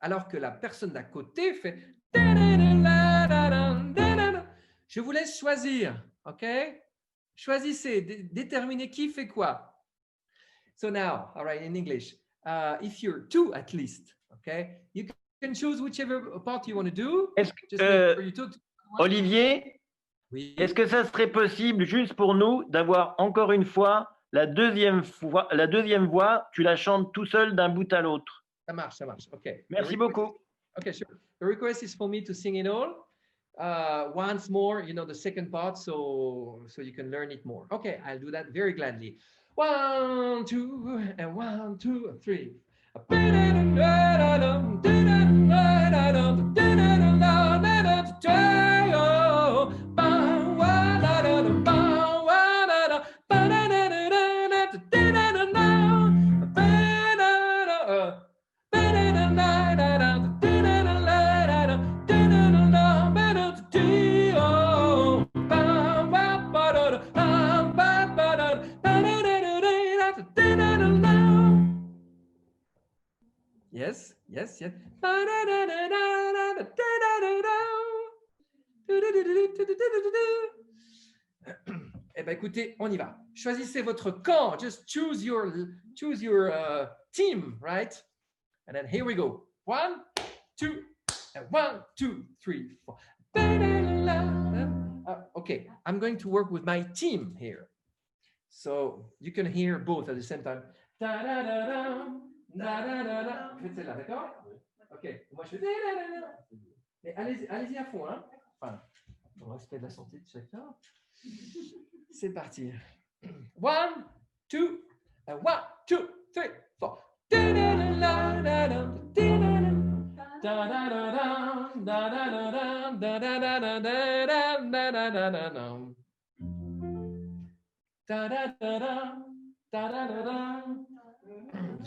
A: Alors que la personne d'à côté fait. Je vous laisse choisir, ok? Choisissez, déterminez qui fait quoi. So now, all right, in English, if you're two at least, okay, you can choose whichever part you want to do.
F: Olivier,
A: oui.
F: Est-ce que ça serait possible, juste pour nous, d'avoir encore une fois la deuxième voix, tu la chantes tout seul d'un bout à l'autre?
A: Ça marche, ok.
F: Merci beaucoup.
A: Okay, sure. The request is for me to sing it all once more, the second part, so you can learn it more. Okay, I'll do that very gladly. 1, 2, and 1, 2, 3. Yes. Eh bien, écoutez, on y va. Choisissez votre camp. Just choose your team, right? And then here we go. 1, 2, and 1, 2, 3, 4. Okay, I'm going to work with my team here. So you can hear both at the same time. Je fais celle-là, d'accord? Ok, moi je fais. Mais allez-y à fond, hein? Enfin, au respect de la santé de chacun. C'est parti. 1, 2, 1, 2, 3, 4.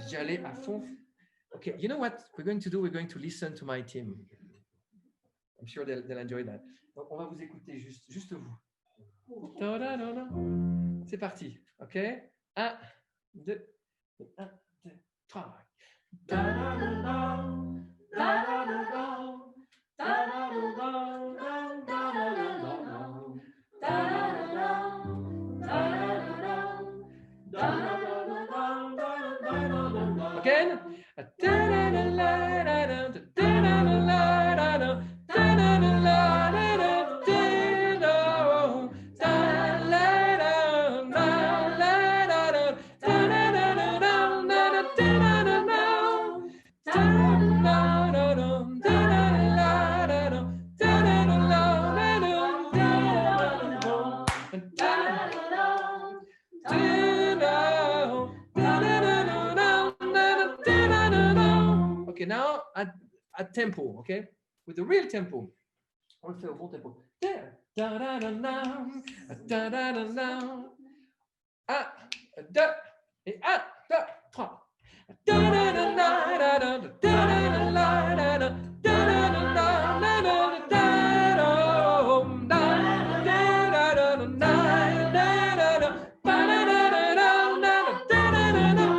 A: J'y allais à fond. Okay, you know what we're going to do? We're going to listen to my team. I'm sure they'll enjoy that. Donc, on va vous écouter, juste vous. C'est parti, ok? 1, 2, 1, 2, 3. Again. at tempo, okay? With the real tempo. On le fait au bon tempo. 1, 2, et 1, 2, 3.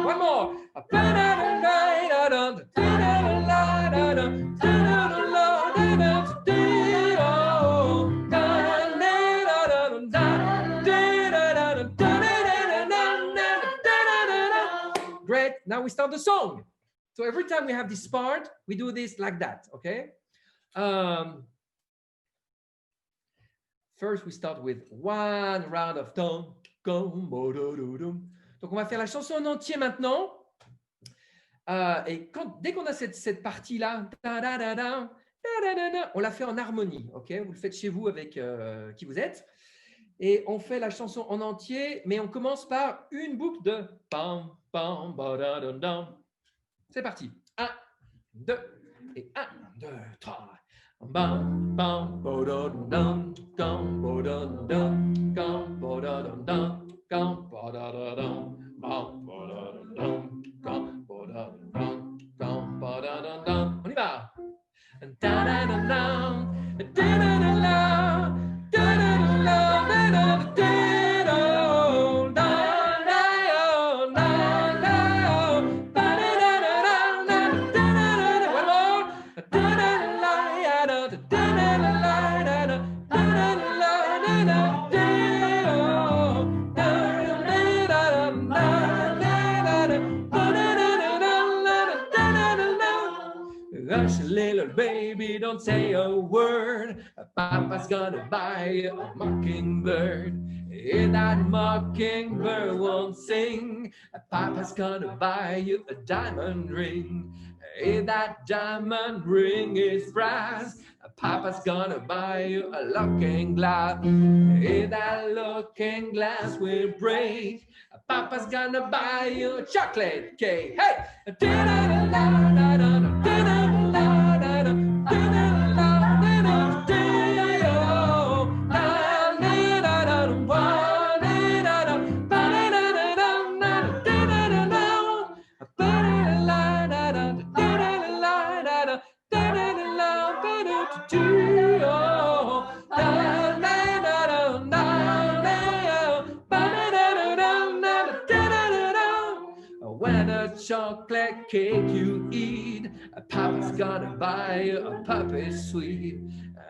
A: One more. Great. Now we start the song. So every time we have this part, we do this like that, okay? First, we start with one round of tone. Donc, on va faire la chanson en entier maintenant. Et dès qu'on a cette partie-là, on la fait en harmonie, ok? Vous le faites chez vous avec qui vous êtes. Et on fait la chanson en entier, mais on commence par une boucle de pam, pam, badadadam. C'est parti. 1, 2, et 1, 2, 3. Bam, bam, badadadam, gam, badadadam, gam, badadadam, gam, badadadam, bam, badadadam, gam, badadadam, gam, badadadam. On y va. Da-da-da-dam, da-da-da-da, da-da-da-da. Hush, little baby, don't say a word. Papa's gonna buy you a mockingbird. If that mockingbird won't sing, Papa's gonna buy you a diamond ring. If that diamond ring is brass, Papa's gonna buy you a looking glass. If that looking glass will break, Papa's gonna buy you a chocolate cake. Hey! When a chocolate cake you eat, Papa's gonna buy you a puppy sweet.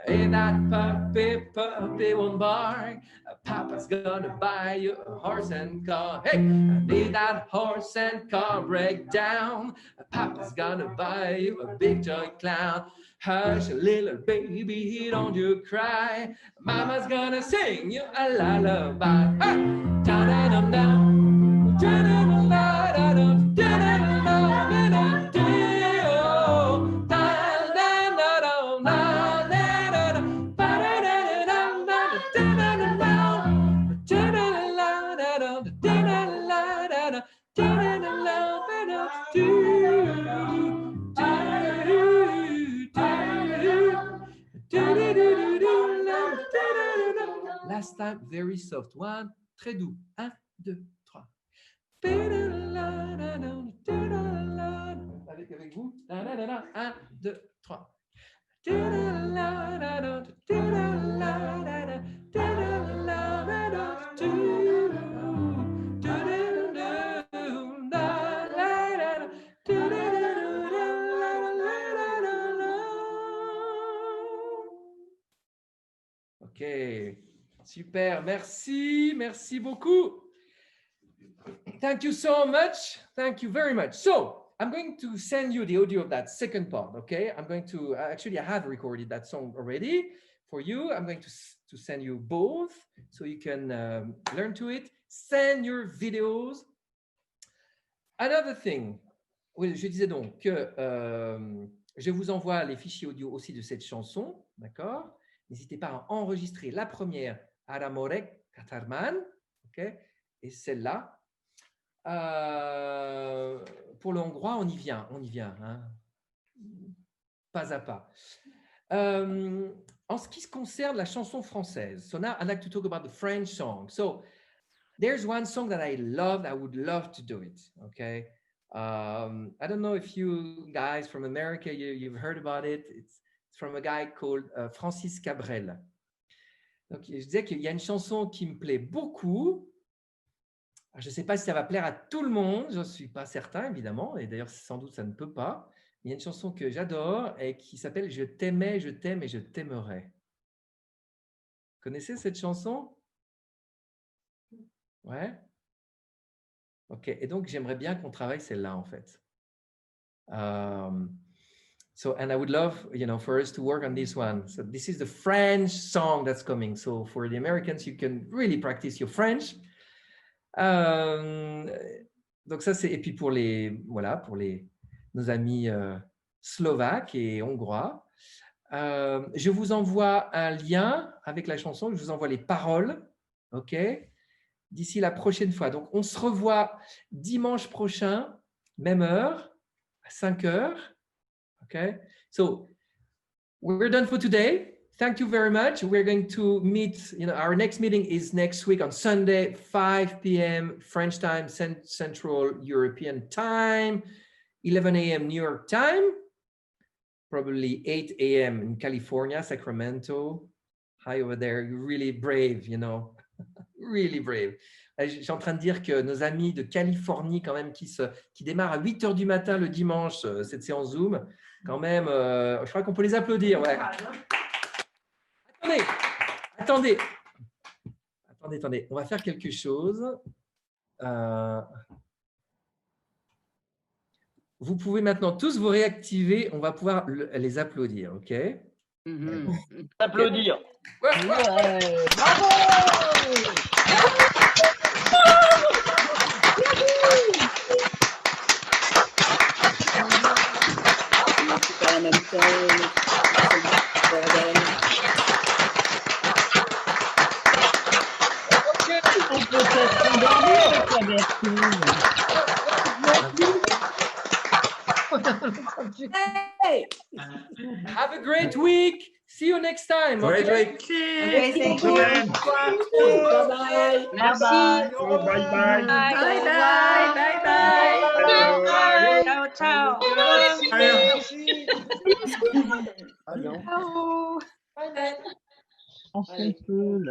A: Ain't that puppy won't bark, Papa's gonna buy you a horse and car. Hey, did that horse and car break down, Papa's gonna buy you a big toy clown. Hush, little baby, don't you cry, Mama's gonna sing you a lullaby. Hey! Da-da-dum-dum, da-da-dum-da-da-dum, da-da-dum-da-da-dum, da-da-dum, da-da-dum, da-da-dum, ba-da-da-dum, da-da-dum, da-da-dum, da-da-dum, last time, very soft. One, très doux. 1, 2, 3. Avec vous. 1, 2, 3. Ok, super, merci, merci beaucoup. Thank you so much. Thank you very much. So I'm going to send you the audio of that second part, okay? I'm going to, actually I have recorded that song already for you. I'm going to send you both so you can learn to it. Send your videos. Another thing, oui, je disais donc que je vous envoie les fichiers audio aussi de cette chanson, d'accord? N'hésitez pas à enregistrer la première, Aramorek Katarman, okay? Et celle-là. Pour le hongrois, on y vient. Hein? pas à pas. En ce qui concerne la chanson française, so now I'd like to talk about the French song. So there's one song that I love. I would love to do it. Okay. I don't know if you guys from America, you've heard about it. It's from a guy called Francis Cabrel. Donc, je disais qu'il y a une chanson qui me plaît beaucoup. Alors, je ne sais pas si ça va plaire à tout le monde. Je ne suis pas certain, évidemment. Et d'ailleurs, sans doute, ça ne peut pas. Il y a une chanson que j'adore et qui s'appelle « Je t'aimais, je t'aime et je t'aimerai ». Vous connaissez cette chanson? Ouais. Ok. Et donc, j'aimerais bien qu'on travaille celle-là, en fait. And I would love, for us to work on this one. So this is the French song that's coming. So for the Americans, you can really practice your French. Donc ça, c'est, et puis pour nos amis slovaques et hongrois, je vous envoie un lien avec la chanson, je vous envoie les paroles, ok, d'ici la prochaine fois. Donc on se revoit dimanche prochain, même heure, à 5 heures. Okay, so we're done for today. Thank you very much. We're going to meet, our next meeting is next week on Sunday, 5 p.m. French time, Central European time, 11 a.m. New York time, probably 8 a.m. in California, Sacramento. Hi over there, you're really brave, really brave. Je suis en train de dire que nos amis de Californie, quand même, qui démarrent à 8 heures du matin le dimanche, cette séance Zoom, quand même, je crois qu'on peut les applaudir. Ouais. Attendez. On va faire quelque chose. Vous pouvez maintenant tous vous réactiver. On va pouvoir les applaudir, OK?
F: Applaudir.
A: Ouais.
B: Bravo!
G: En même temps, on peut peut-être s'endormir avec la vertu.
C: Hey!
A: Have a great week. See you next time.
D: Great
A: Okay?
D: week.
C: Okay, thank you.
G: Bye-bye.
B: Merci.
F: Bye bye.
G: Bye-bye.
E: Ciao, ciao.
G: On se cool.